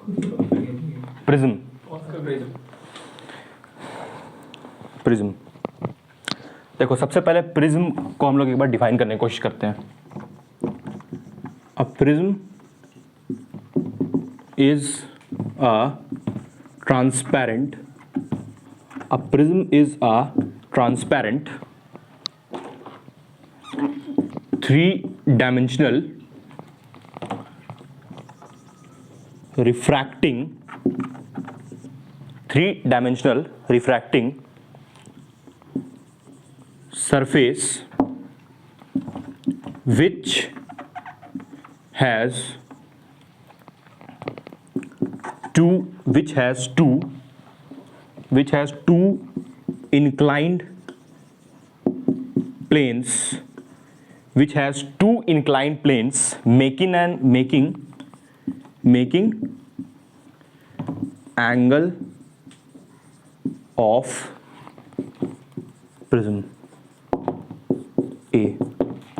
Prism. Prism देखो, सबसे पहले प्रिज्म को हम लोग एक बार डिफाइन करने की कोशिश करते हैं। A prism is a transparent, a prism is a transparent 3-dimensional refracting 3-dimensional refracting surface which has two inclined planes, making angle of prism A।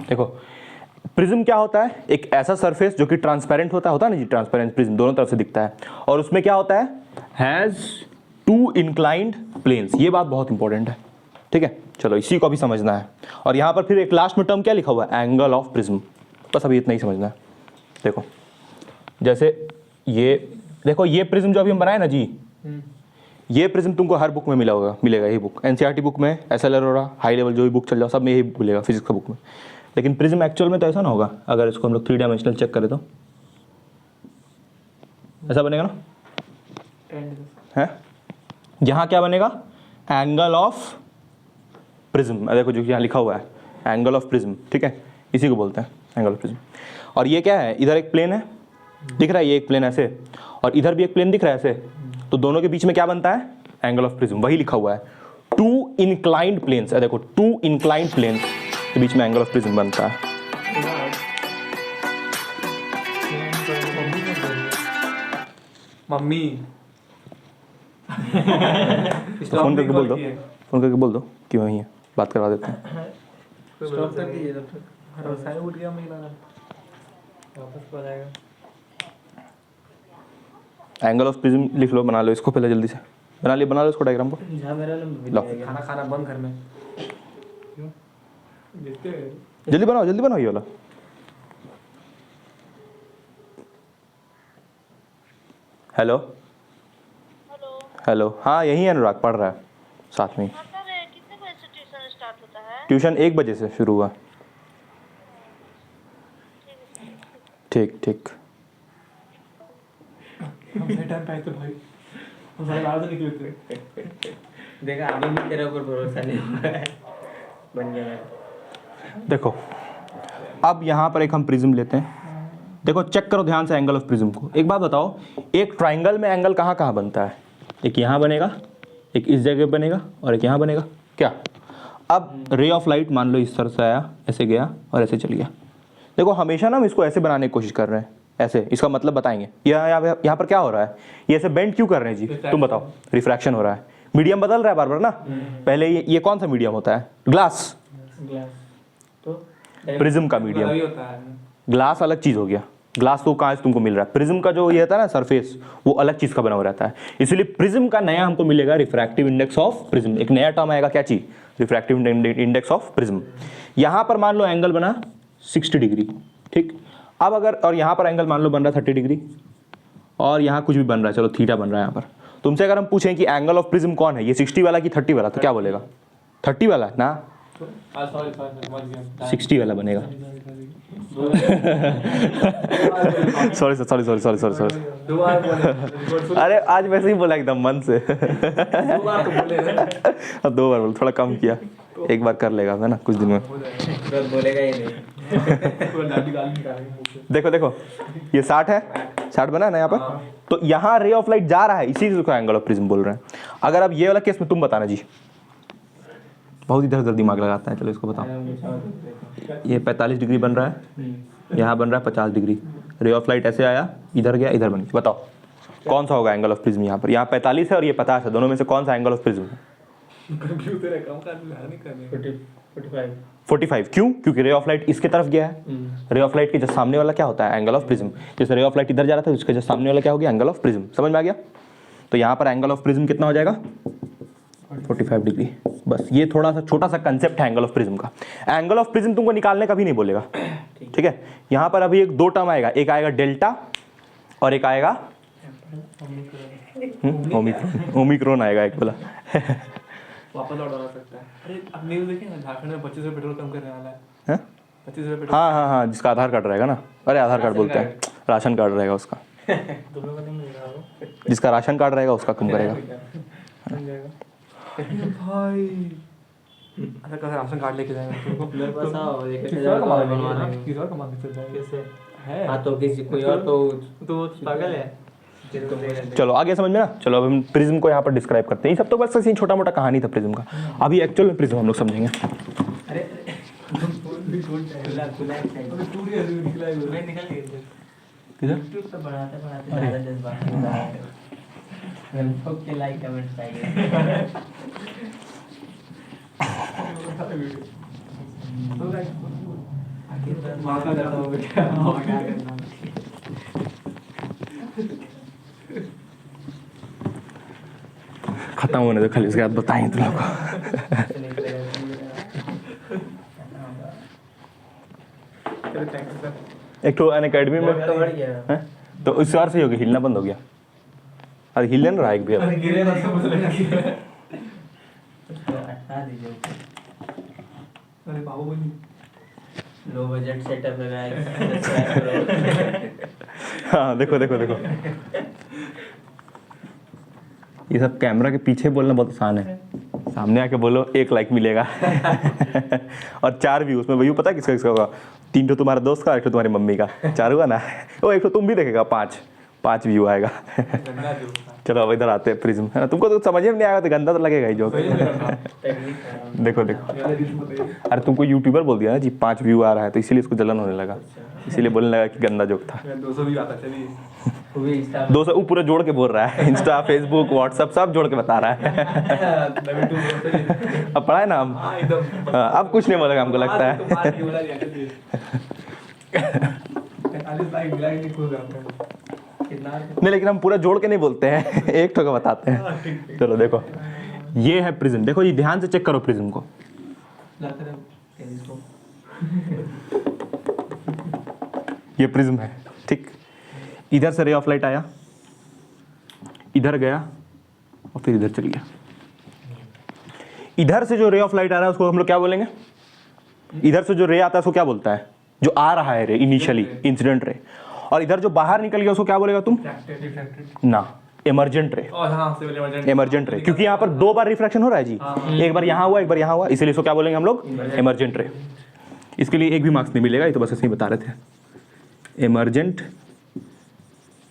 देखो प्रिज्म क्या होता है? एक ऐसा सरफेस जो कि ट्रांसपेरेंट होता है ना जी, ट्रांसपेरेंट प्रिज्म दोनों तरफ से दिखता है, और उसमें क्या होता है? Has 2 inclined planes। ये बात बहुत इंपॉर्टेंट है, ठीक है? चलो इसी को भी समझना है। और यहाँ पर फिर एक लास्ट में टर्म क्या लिखा हुआ है? Angle of prism. बस अभी इतना ही समझना है। देखो जैसे ये देखो, ये प्रिज्म जो अभी हम बनाए ना जी, ये प्रिज्म तुमको हर बुक में मिलेगा ये बुक, एनसीईआरटी बुक में, एसएलआर हो रहा, हाई लेवल जो भी बुक चल जाओ सब में यही मिलेगा, फिजिक्स का बुक में। लेकिन प्रिज्म एक्चुअल में तो ऐसा ना होगा। अगर इसको हम लोग 3 डायमेंशनल चेक करें तो ऐसा बनेगा ना, है? यहाँ क्या बनेगा? Angle of prism. देखो जो यहाँ लिखा हुआ है एंगल ऑफ प्रिज्म, ठीक है? इसी को बोलते हैं एंगल ऑफ प्रिज्म। और ये क्या है? इधर एक प्लेन है, दिख रहा है, ये एक प्लेन ऐसे, और इधर भी एक प्लेन दिख रहा है ऐसे, तो दोनों के बीच में क्या बनता है? Angle of prism. वही लिखा हुआ है 2 inclined planes। देखो 2 inclined planes के बीच में एंगल ऑफ प्रिज्म बनता है। मम्मी फोन करके बोल दो कि वही है, बात करवा देते हैं। स्टॉप कर दीजिए तब तक। सारे उठ गया, मैं वापस को आ जाएगा। एंगल ऑफ प्रिज्म लिख लो, बना लो इसको पहले, जल्दी से बना लो इसको, डायग्राम को। खाना बंद घर में। जल्दी बनाओ ये वाला। हेलो। हाँ यही है, अनुराग पढ़ रहा है साथ में। कितने बजे से ट्यूशन स्टार्ट होता है? ट्यूशन 1 बजे से शुरू हुआ। ठीक। हम सही टाइम पे आए थे भाई, हम सारे बाहर से निकले थे। देखा अभी भी तेरे ऊपर भरोसा नहीं हुआ है, बन गया। देखो अब यहाँ पर एक हम प्रिज्म लेते हैं। देखो चेक करो ध्यान से एंगल ऑफ प्रिज्म को। एक बात बताओ, एक ट्राइंगल में एंगल कहाँ कहाँ बनता है? एक यहाँ बनेगा, एक इस जगह बनेगा, और एक यहाँ बनेगा, क्या? अब रे ऑफ लाइट मान लो इस तरह से आया, ऐसे गया और ऐसे चल गया। देखो हमेशा ना हम इसको ऐसे बनाने की कोशिश कर रहे हैं, ऐसे। इसका मतलब बताएंगे। यहाँ पर क्या हो रहा है? ये ऐसे बेंड क्यों कर रहे हैं जी? तुम बताओ। रिफ्रैक्शन हो रहा है, मीडियम बदल रहा है बार बार ना। पहले ये कौन सा मीडियम होता है? ग्लास। तो प्रिज्म का मीडियम, ग्लास अलग चीज हो गया। ग्लास तो कहाँ से तुमको मिल रहा है? प्रिज्म का जो ये होता है ना सरफेस, वो अलग चीज का बना हुआ रहता है। इसलिए प्रिज्म का नया हमको मिलेगा रिफ्रैक्टिव इंडेक्स ऑफ प्रिज्म। एक नया टर्म आएगा, क्या चीज? Refractive index of prism. यहाँ पर मान लो एंगल बना 60 डिग्री, ठीक? अब अगर, और यहाँ पर एंगल मान लो बन रहा है 30 डिग्री, और यहाँ कुछ भी बन रहा है, चलो थीटा बन रहा है यहाँ पर। तुमसे अगर हम पूछें कि एंगल ऑफ प्रिज्म कौन है, ये 60 वाला कि 30 वाला, तो क्या बोलेगा? 30 वाला ना, 60 वाला बनेगा। सॉरी। अरे आज वैसे ही बोला एकदम मन से। 2 बार बोल, थोड़ा कम किया, एक बार कर लेगा है ना कुछ दिन में। बोलेगा ही नहीं। देखो ये 60 है, 60 बना है ना यहाँ पर। तो यहाँ रे ऑफ लाइट जा रहा है, इसी को एंगल ऑफ प्रिज्म बोल रहे हैं। अगर अब ये वाला केस में तुम बताना जी, बहुत इधर उधर दिमाग लगाता है। चलो इसको बताओ। ये 45 डिग्री बन रहा है, यहाँ बन रहा है 50 डिग्री। रे ऑफ लाइट ऐसे आया, इधर गया, इधर बन गया। बताओ कौन सा होगा एंगल ऑफ प्रिज्म? यहाँ पर 45 है और ये 50 है, दोनों में से कौन सा एंगल ऑफ प्रिज्म है? 45 क्यों? क्योंकि रे ऑफ लाइट इसके तरफ गया है। रे ऑफ लाइट के जस्ट सामने वाला क्या होता है? Angle of prism. जैसे रे ऑफ लाइट इधर जा रहा था, उसके जस्ट सामने वाला क्या हो गया? Angle of prism. समझ में आ गया? तो यहाँ पर एंगल ऑफ प्रिज्म कितना हो जाएगा? 45 डिग्री। बस ये थोड़ा सा छोटा सा कंसेप्ट है एंगल ऑफ प्रिज्म का। एंगल ऑफ प्रिज्म तुमको निकालने का भी नहीं बोलेगा, ठीक है? यहाँ पर अभी एक दो टर्म आएगा, एक आएगा डेल्टा और एक आएगा ओमिक्रॉन आएगा एक बोला। वापस लौटा सकता है। अरे अब न्यूज़ देखिए ना, झारखंड में 25 रुपये पेट्रोल कम करने वाला है। हैं? 25 रुपये पेट्रोल। हाँ, जिसका आधार कार्ड रहेगा ना, अरे आधार कार्ड बोलते हैं, राशन कार्ड रहेगा उसका। दोनों का नहीं मिल रहा हो। जिसका राशन कार्ड रहेगा उसका कम करेगा। भाई अच्छा कैसे राशन कार्ड लेके जाएंगे? मेरे पास आओ, ये कैसे किसी और जाएगा कमा बनवाने? किसी और कमा के चल जाएंगे। कैसे? है हाँ तो किसी कोई और तो पागल है। चलो आगे समझ में ना। चलो अब हम प्रिज्म को यहाँ पर डिस्क्राइब करते हैं। ये सब तो बस ऐसे ही छोटा मोटा कहानी था प्रिज्म का। अभी एक्चुअल में प्रिज्म हम लोग समझेंगे। अरे खुला खुला टूट गया निकला है। मैं निकल गया किधर? यूट्यूब पे बढ़ाते बढ़ाते ज़्यादा जज्बात होता है। लोग के लाइक कमेंट्स आएंगे। माता जाता हो बेटा। क्या करना? खत्म होने दो खाली, उसके बाद बताएंगे तुम लोग को। एक तो अन अकेडमी में बढ़ गया। हैं? तो इस बार से हो गया, हिलना बंद हो गया। अरे हिले ना रहा एक भी अब। गिरे ना सब मुझे लगा कि हटा दीजिए। अरे बाबू बोली लो बजट सेटअप लगाया, सब्सक्राइब करो। हाँ देखो देखो देखो, ये सब कैमरा के पीछे बोलना बहुत आसान है, सामने आके बोलो 1 लाइक मिलेगा। और 4 व्यू। उसमें व्यू पता है किसका किसका होगा? 3 तो तुम्हारे दोस्त का, 1 तो तुम्हारी मम्मी का, 4 हुआ ना। वो 1 तो तुम भी देखेगा, 5 व्यू आएगा। गंदा जो चलो अब इधर आते हैं प्रिज्म, है ना? तुमको तो समझ में नहीं आएगा तो गंदा तो लगेगा ही जो। देखो देखो, अरे तुमको यूट्यूबर बोल दिया ना जी, 5 व्यू आ रहा है तो इसीलिए इसको जलन होने लगा, इसीलिए बोलने लगा कि गंदा जोक था। 200 भी आता। चलिए वो भी इंस्टा 200 वो पूरा जोड़ के बोल रहा है, इंस्टा फेसबुक व्हाट्सएप सब जोड़ के बता रहा है। अब पढ़ा है ना हम। हाँ एकदम। हाँ, अब कुछ नहीं बोलेगा हमको लगता है। 45 लाइक मिला ही नहीं खुद आपको। कितना? नहीं लेकिन हम पूरा जोड़ के नहीं बोलते हैं, एक ठोका बताते हैं। चलो देखो, ये है प्रिज्म। देखो ये ध्यान से चेक करो प्रिज्म को। ये प्रिज्म है, ठीक। इधर से रे ऑफ लाइट आया, इधर गया और फिर इधर चल गया। इधर से जो रे ऑफ लाइट आ रहा है उसको हम लोग क्या बोलेंगे? इधर से जो रे आता है उसको क्या बोलता है? जो आ रहा है रे, इनिशियली इंसिडेंट रे। और इधर जो बाहर निकल गया उसको क्या बोलेगा तुम? ना, इमर्जेंट रे। इमर्जेंट रे, क्योंकि यहाँ पर 2 बार रिफ्रैक्शन हो रहा है जी। एक बार यहाँ हुआ, एक बार यहाँ हुआ, इसीलिए इसको क्या बोलेंगे हम लोग? इमर्जेंट रे। इसके लिए एक भी मार्क्स नहीं मिलेगा, ये तो बस ऐसे ही बता रहे थे। इमर्जेंट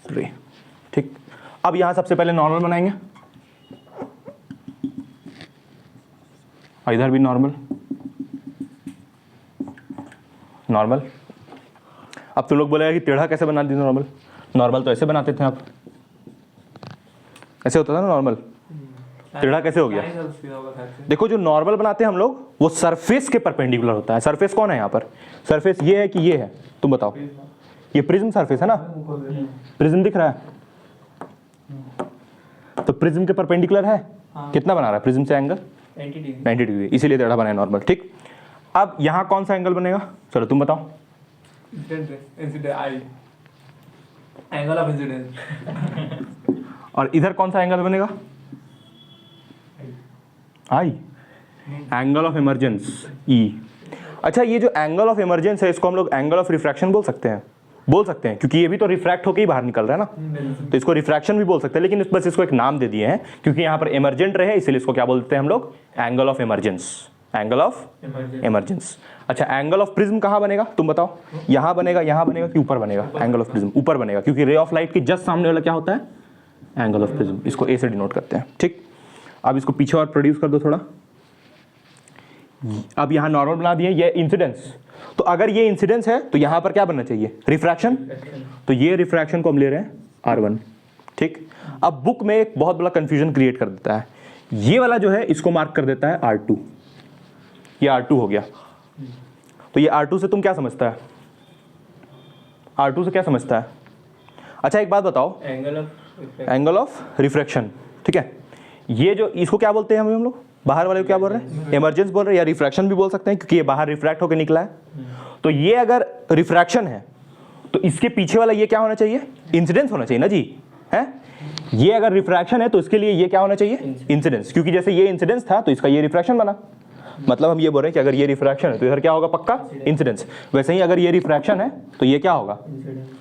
रे, ठीक। अब यहाँ सबसे पहले नॉर्मल बनाएंगे, और इधर भी नॉर्मल। नॉर्मल। अब तुम लोग बोलेगा कि टेढ़ा कैसे बना दिया नॉर्मल? नॉर्मल तो ऐसे बनाते थे आप, ऐसे होता था ना नॉर्मल। टेढ़ा कैसे हो गया? देखो जो नॉर्मल बनाते हैं हम लोग, वो सरफेस के परपेंडिकुलर होता है। सरफेस कौन है यहाँ पर? सरफेस ये है कि ये है? तुम बताओ। ये प्रिज्म सरफेस है ना? प्रिज्म दिख रहा है, तो प्रिज्म के परपेंडिकुलर है। कितना बना रहा है प्रिज्म से एंगल? 90 डिग्री, इसीलिए टेढ़ा बनाया नॉर्मल, ठीक। अब यहाँ कौन सा एंगल बनेगा? चलो तुम बताओ। Angle of incidence. और इधर कौन सा एंगल बनेगा? आई। एंगल ऑफ इमर्जेंस, ई। अच्छा, ये जो एंगल ऑफ इमर्जेंस है इसको हम लोग एंगल ऑफ रिफ्रैक्शन बोल सकते हैं। बोल सकते हैं क्योंकि ये भी तो रिफ्रैक्ट होकर ही बाहर निकल रहा है ना, तो इसको रिफ्रैक्शन भी बोल सकते हैं। लेकिन बस इसको एक नाम दे दिए हैं क्योंकि यहाँ पर इमर्जेंट रहे, इसलिए इसको क्या बोलते हैं हम लोग? Angle of emergence. Angle of emergence. अच्छा, एंगल ऑफ प्रिज्म कहाँ बनेगा तुम बताओ? यहाँ बनेगा, यहाँ बनेगा कि ऊपर बनेगा? एंगल ऑफ प्रिज्म ऊपर बनेगा, क्योंकि रे ऑफ लाइट के जस्ट सामने वाला क्या होता है? Angle of prism. इसको ए से डिनोट करते हैं, ठीक। अब इसको पीछे और प्रोड्यूस कर दो थोड़ा। अब यहाँ नॉर्मल बना दिए, ये इंसिडेंस। तो अगर ये इंसिडेंस है तो यहाँ पर क्या बनना चाहिए? रिफ्रैक्शन। तो ये रिफ्रैक्शन को हम ले रहे हैं R1, ठीक। अब बुक में एक बहुत बड़ा कंफ्यूजन क्रिएट कर देता है। ये वाला जो है इसको मार्क कर देता है R2, ये R2 हो गया। तो ये R2 से तुम क्या समझता है? R2 से क्या समझता है? अच्छा एक बात बताओ, एंगल ऑफ रिफ्रैक्शन, ठीक है। ये जो इसको क्या बोलते हैं हम लोग, बाहर वाले को क्या बोल रहे हैं? इमर्जेंस बोल रहे हैं, या रिफ्रैक्शन भी बोल सकते हैं क्योंकि ये बाहर रिफ्रैक्ट होकर निकला है। तो ये अगर रिफ्रैक्शन है तो इसके पीछे वाला ये क्या होना चाहिए? इंसिडेंस होना चाहिए ना जी, है। ये अगर रिफ्रैक्शन है तो इसके लिए ये क्या होना चाहिए? इंसिडेंस, क्योंकि जैसे ये इंसिडेंस था तो इसका ये रिफ्रैक्शन बना। मतलब हम ये बोल रहे हैं कि अगर ये रिफ्रैक्शन है तो इधर क्या होगा? पक्का इंसिडेंस। वैसे ही अगर ये रिफ्रैक्शन है तो ये क्या होगा?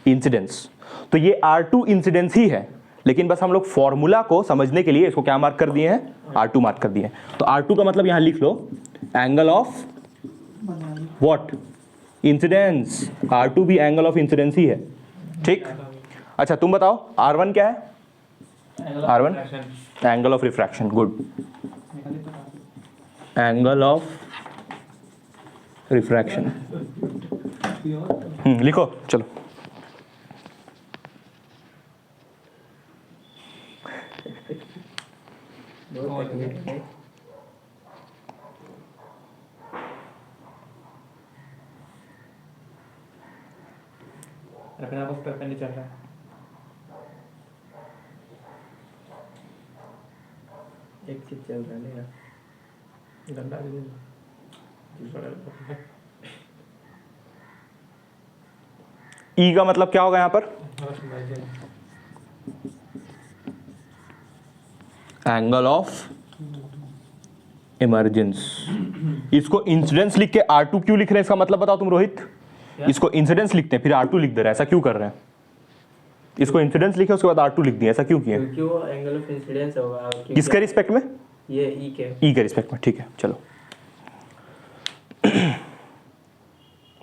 इंसिडेंस। तो ये R2 इंसिडेंस ही है, लेकिन बस हम लोग फॉर्मूला को समझने के लिए इसको क्या मार्क कर दिए हैं? R2 मार्क कर दिए हैं। तो R2 का मतलब यहां लिख लो angle of what? Incidence. R2 भी एंगल ऑफ इंसिडेंस ही है, ठीक। अच्छा तुम बताओ R1 क्या है? R1 angle of refraction, good. Angle of refraction लिखो चलो। रखना बस पेपर नहीं चल रहा है। एक चीज चल रहा है गंदा भी नहीं। ई का मतलब क्या होगा यहाँ पर? Angle of emergence. इसको इंसिडेंस लिख के R2 क्यों लिख रहे हैं? इसका मतलब बताओ तुम रोहित। इसको इंसिडेंस लिखते हैं फिर R2 लिख दे रहे हैं, ऐसा क्यों कर रहे हैं? इसको इंसिडेंस लिखे उसके बाद R2 लिख दिया, ऐसा क्यों किया? क्योंकि वो एंगल ऑफ इंसिडेंस होगा। किसके रिस्पेक्ट में? ये ई के रिस्पेक्ट में, ठीक है चलो।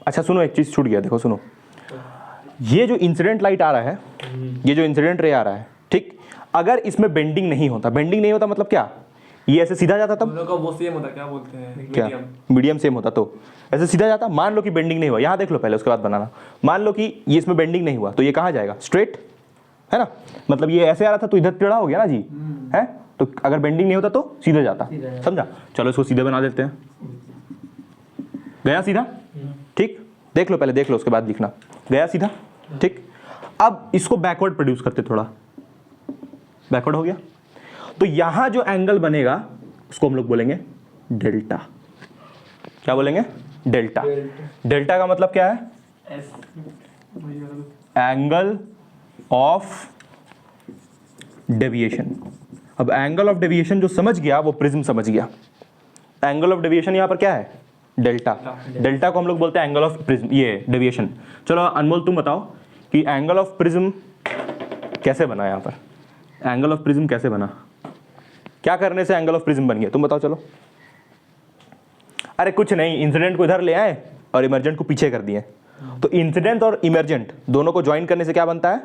अच्छा सुनो, एक चीज छूट गया, देखो सुनो। ये जो इंसिडेंट लाइट आ रहा है, ये जो इंसिडेंट रे आ रहा है, ठीक, अगर इसमें बेंडिंग नहीं होता, बेंडिंग नहीं होता मतलब क्या? ये ऐसे सीधा जाता तब दोनों का वो सेम होता, क्या बोलते हैं? क्या? मीडियम सेम होता तो ऐसे सीधा जाता। मान लो कि बेंडिंग नहीं हुआ, यहाँ देख लो पहले उसके बाद बनाना। मान लो कि ये इसमें बेंडिंग नहीं हुआ तो ये कहाँ जाएगा? स्ट्रेट, है ना। मतलब ये ऐसे आ रहा था तो इधर टेढ़ा हो गया ना जी, है। तो अगर बेंडिंग नहीं होता तो सीधा जाता, समझा। चलो इसको सीधे बना देते हैं। गया सीधा, ठीक। देख लो पहले, देख लो उसके बाद लिखना। गया सीधा, ठीक। अब इसको बैकवर्ड प्रोड्यूस करते, थोड़ा बैकवर्ड हो गया। तो यहां जो एंगल बनेगा उसको हम लोग बोलेंगे डेल्टा। क्या बोलेंगे? डेल्टा। डेल्टा का मतलब क्या है? Angle of deviation. अब एंगल ऑफ डेविएशन जो समझ गया वो प्रिज्म समझ गया। एंगल ऑफ डेविएशन यहां पर क्या है? डेल्टा। डेल्टा को हम लोग बोलते हैं एंगल ऑफ प्रिज्म, ये डेविएशन। चलो अनमोल तुम बताओ कि एंगल ऑफ प्रिज्म कैसे बना? यहां पर एंगल ऑफ प्रिज्म कैसे बना? क्या करने से एंगल ऑफ प्रिज्म बन गया? तुम बताओ चलो। अरे कुछ नहीं, इंसिडेंट को इधर ले आए और इमर्जेंट को पीछे कर दिए। तो इंसिडेंट और इमर्जेंट दोनों को ज्वाइन करने से क्या बनता है?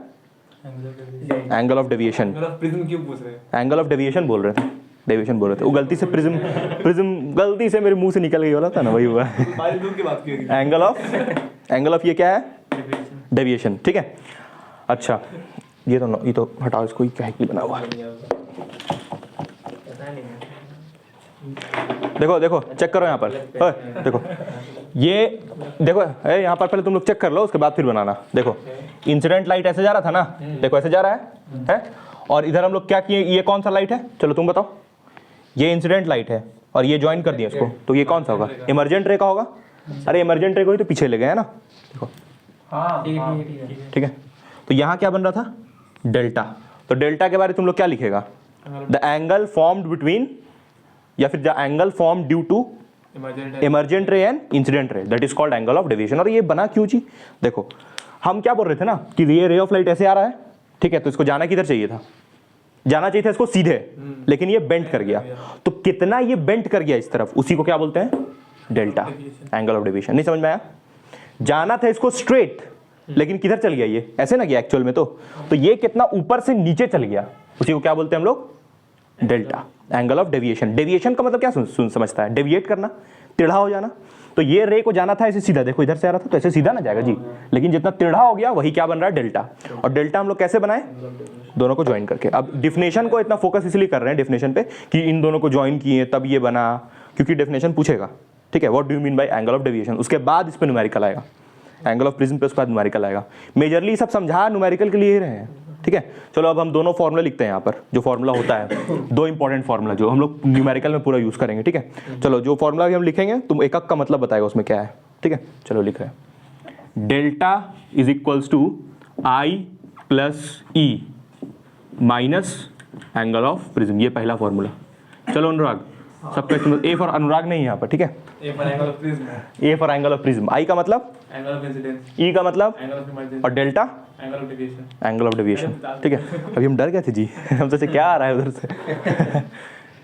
Angle of deviation. प्रिज्म क्यों पूछ रहे हैं? एंगल ऑफ डेविएशन बोल रहे थे, डेविएशन बोल रहे थे। वो गलती से प्रिज्म गलती से मेरे मुंह से निकल गई वाला था ना, वही हुआ। एंगल ऑफ ये क्या है? डेविएशन, ठीक है। अच्छा ये तो हटाओ इसको, क्या है बना हुआ? देखो देखो चेक करो यहाँ पर, देखो ये देखो, यहाँ पर पहले तुम लोग चेक कर लो, उसके बाद फिर बनाना। देखो इंसिडेंट लाइट ऐसे जा रहा था ना, देखो ऐसे जा रहा है? और इधर हम लोग क्या किए? ये कौन सा लाइट है? चलो तुम बताओ। ये इंसिडेंट लाइट है और ये ज्वाइन कर दिया इसको, तो ये कौन सा होगा? इमर्जेंट रे का होगा। अरे इमर्जेंट रे को ही तो पीछे ले गए है ना, देखो। ठीक है, तो यहाँ क्या बन रहा था? डेल्टा। तो डेल्टा के बारे में तुम लोग क्या लिखेगा? द एंगल फॉर्म्ड बिटवीन, या फिर the angle form due to emergent ray and incident ray, that is called angle of deviation. और ये बना क्यों जी? देखो हम क्या बोल रहे थे ना कि ये रे ऑफ लाइट ऐसे आ रहा है, ठीक है, तो इसको जाना किधर चाहिए था? जाना चाहिए था इसको सीधे, लेकिन ये बेंट कर गया। तो कितना ये बेंट कर गया इस तरफ, उसी को क्या बोलते हैं? Delta, angle of deviation. नहीं समझ में आया? जाना था इसको स्ट्रेट, लेकिन किधर चल गया? ये ऐसे ना गया एक्चुअल में। तो ये कितना ऊपर से नीचे चल गया, उसी को क्या बोलते हैं हम लोग? Delta, angle of deviation. Deviation का मतलब क्या समझता है? डेविएट करना, टेढ़ा हो जाना। तो ये रे को जाना था ऐसे सीधा, देखो इधर से आ रहा था तो ऐसे सीधा ना जाएगा जी, लेकिन जितना टेढ़ा हो गया वही क्या बन रहा है? डेल्टा। और डेल्टा हम लोग कैसे बनाए? दोनों को ज्वाइन करके। अब डिफिनेशन को इतना फोकस इसलिए कर रहे हैं, डेफिनेशन पे, कि इन दोनों को ज्वाइन किए तब ये बना, क्योंकि डेफिनेशन पूछेगा ठीक है, what do you mean by angle of deviation, उसके बाद इस पे न्यूमेरिकल आएगा, एंगल ऑफ प्रिज्म पे उसके बाद न्यूमेरिकल आएगा। मेजरली सब समझा न्यूमेरिकल के लिए ही रहे हैं, ठीक है। चलो अब हम दोनों फॉर्मूला लिखते हैं यहाँ पर, जो फॉर्मूला होता है, दो इंपॉर्टेंट फॉर्मूला जो हम लोग न्यूमेरिकल में पूरा यूज़ करेंगे, ठीक है। चलो जो फॉर्मूला भी हम लिखेंगे तुम एक का मतलब बताएगा उसमें क्या है, ठीक है। चलो लिख रहे हैं, delta is equals to I plus E minus angle of prism, ये पहला फॉर्मूला। चलो अनुराग, सबका ए फॉर अनुराग नहीं है यहाँ पर, ठीक है। A for angle of prism, A for angle of prism, I का मतलब एंगल ऑफ इंसिडेंस, ई का मतलब एंगल ऑफ इमर्जेंसी, और delta angle of deviation, angle of deviation, ठीक है। अभी हम डर गए थे जी हम सोचे क्या आ रहा है उधर से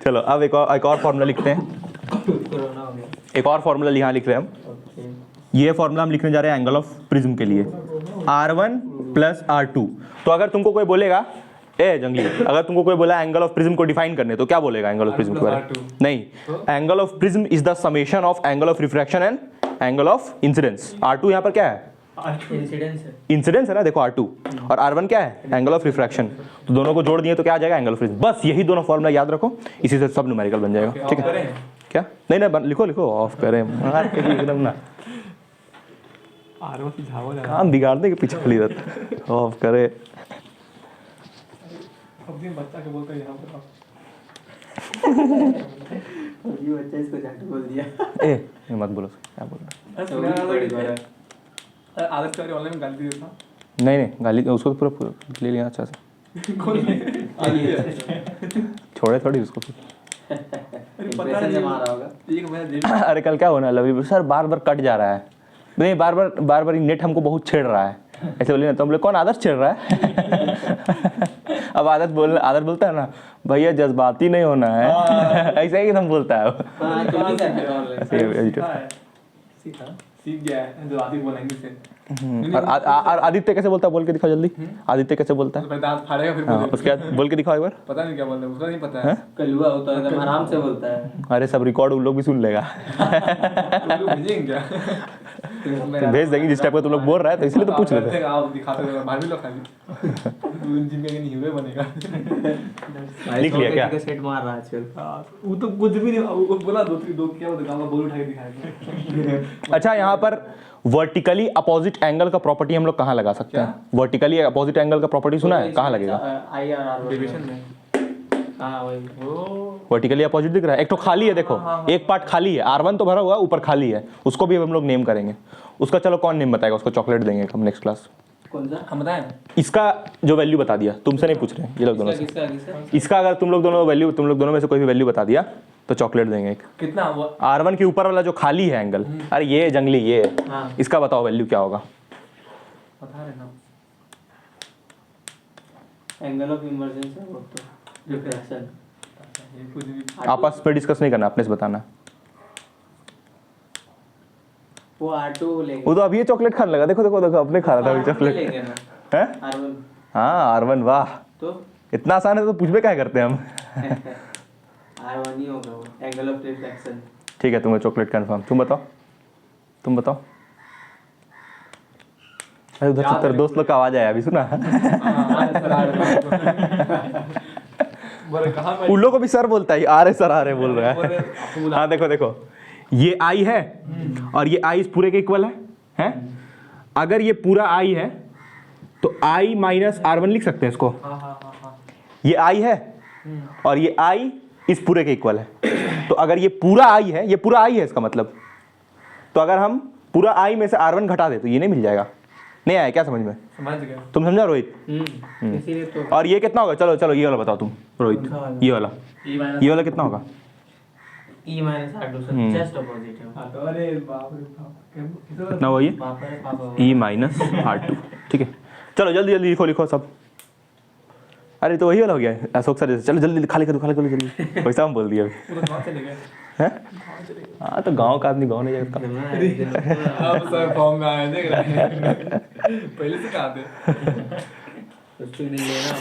चलो अब एक और फार्मूला लिखते हैं, कोरोना हो गया। एक और फार्मूला यहाँ लिख रहे हैं हम। ओके, ये फार्मूला हम लिखने जा रहे हैं एंगल ऑफ प्रिज्म के लिए, R1 प्लस R2। तो अगर तुमको कोई बोलेगा ए जंगली, अगर तुमको कोई बोला एंगल ऑफ प्रिज्म को डिफाइन करने, तो क्या बोलेगा एंगल ऑफ प्रिज्म के बारे में? नहीं, angle of prism is the summation of angle of refraction and angle of incidence. R2 यहाँ पर क्या है? इंसिडेंस है। इंसिडेंस है ना, देखो R2, और R1 क्या है? Angle of refraction. तो दोनों को जोड़ दिए तो क्या आ जाएगा? Angle of prism. बस यही दोनों फॉर्मूला याद रखो, इसी से सब न्यूमेरिकल बन जाएगा, ठीक है। क्या नहीं नहीं लिखो लिखो, ऑफ करें एकदम ना, काम बिगाड़ने के पीछे खड़ी रहता, ऑफ करे। अपने बच्चा के बोलता है यहाँ पर ये बच्चा इसको जाके बोल दिया। ए मत बोलो, क्या बोल रहा है? आदत वाली ऑनलाइन गाली देता नहीं नहीं गाली, उसको तो पूरा ले लिया अच्छा से, छोड़े थोड़ी उसको। इंप्रेशन से मारा होगा। एक महीना अरे कल क्या होना लवी सर, बार बार कट जा रहा है, नहीं बार बार नेट हमको बहुत छेड़ रहा है, ऐसे बोले ना, तो हम लोग कौन आदत छेड़ रहा है अब आदत बोलता है ना भैया जज्बाती नहीं होना है ऐसा ही एकदम बोलता है हाँ, तो नहीं करना था ऑनलाइन। सीख गया है जो आदि बोलेंगे से। और आदित्य कैसे बोलता है, बोल के दिखाओ जल्दी, आदित्य कैसे बोलता है? तो दांत फाड़ेगा फिर हाँ, बोलेगा। उसके बाद बोल के दिखाओ एक बार। पता नहीं क्या बोलता है, उसका नहीं पता है। कलुआ होता है एकदम आराम से बोलता है। अरे सब रिकॉर्ड उन लोग भी सुन लेगा तुम लोग भेजेंगे क्या? तो भेज देंगे, जिस टाइप का तुम लोग बोल रहा है तो इसलिए तो पूछ लेते हैं। आप दिखाते हो भाभी लोग खाली तू जिम के नहीं हुए बनेगा। लिख लिया क्या? सेट मार रहा है आजकल। वो तो कुछ भी नहीं, वो बोला दो क्या वो दिखाऊंगा, बोल उठा के दिखाएगा। अच्छा यहाँ पर वर्टिकली अपोजिट एंगल का प्रॉपर्टी हम लोग कहाँ लगा सकते हैं? वर्टिकली अपोजिट एंगल का प्रॉपर्टी सुना है, कहाँ लगेगा? IRR डेविएशन में। हाँ वही वो। वर्टिकली अपोजिट दिख रहा है, एक तो खाली है, देखो एक पार्ट खाली है, R1 तो भरा हुआ, ऊपर खाली है, उसको भी हम लोग नेम करेंगे। उसका चलो कौन नेम बताएगा, उसको चॉकलेट देंगे हम नेक्स्ट क्लास। कौन सा? हम बताएं इसका जो वैल्यू बता दिया, तुमसे नहीं पूछ रहे हैं, ये लोग दोनों से। किसका? इसका अगर तुम लोग दोनों में से कोई भी वैल्यू बता दिया तो चॉकलेट देंगे एक। कितना वो R1 के ऊपर वाला जो खाली है एंगल, अरे ये जंगली ये हाँ। इसका बताओ वैल्यू क्या होगा? बता रहे ना। एंगल ऑफ इमर्जेंस है वो तो, रिफ्रैक्शन। ये कुछ भी आपस में डिस्कस नहीं करना, अपने से बताना। वो R2 लेंगे। वो तो अभी ये चॉकलेट खाने लगा, देखो देखो देखो अपने खा रहा था अभी चॉकलेट लेंगे ना है। R1 हाँ R1, वाह तो इतना आसान है तो पूछबे क्या करते हैं हम R1 ही होगा वो, एंगल ऑफ रिफ्रैक्शन। ठीक है, तुम्हें चॉकलेट कंफर्म। तुम बताओ। अरे उधर से तेरे दोस्त लोग का आवाज आया अभी, सुना? बोले कहाँ उन लोगों को भी सर बोलता है, आ रहे बोल रहा है। हाँ देखो ये आई है और ये आई इस पूरे के इक्वल है? अगर ये पूरा आई है तो आई माइनस R1 लिख सकते हैं इसको। ये आई है और ये आई इस पूरे के इक्वल है, तो अगर ये पूरा आई है, ये पूरा आई है इसका मतलब, तो अगर हम पूरा आई में से R1 घटा दे तो ये नहीं मिल जाएगा। नहीं आया क्या समझ में? समझ गया। तुम समझा रोहित? इसीलिए तो और ये कितना होगा? चलो ये वाला बताओ तुम रोहित, ये वाला कितना होगा? E minus R2 से जस्ट अपोजिट है। अरे बाप रे बाप, कितना हुआ ये? पापा E माइनस R2, ठीक है। चलो जल्दी लिखो सब। अरे तो वही वाला हो गया है अशोक सर जैसे। चलो जल्दी खाली कर दो जल्दी वैसा हम बोल दिया अभी। वो तो कहाँ चले गए? हैं? हाँ तो गांव का आदमी गांव नहीं जाता। अब सर फॉर्म में आए, देख रहे हैं पहले से कहाँ थे? कुछ दिन लेना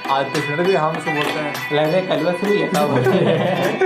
आज तो फिर भी हम उसको बोलते हैं लगे कलवा से भी लिखा हुआ है।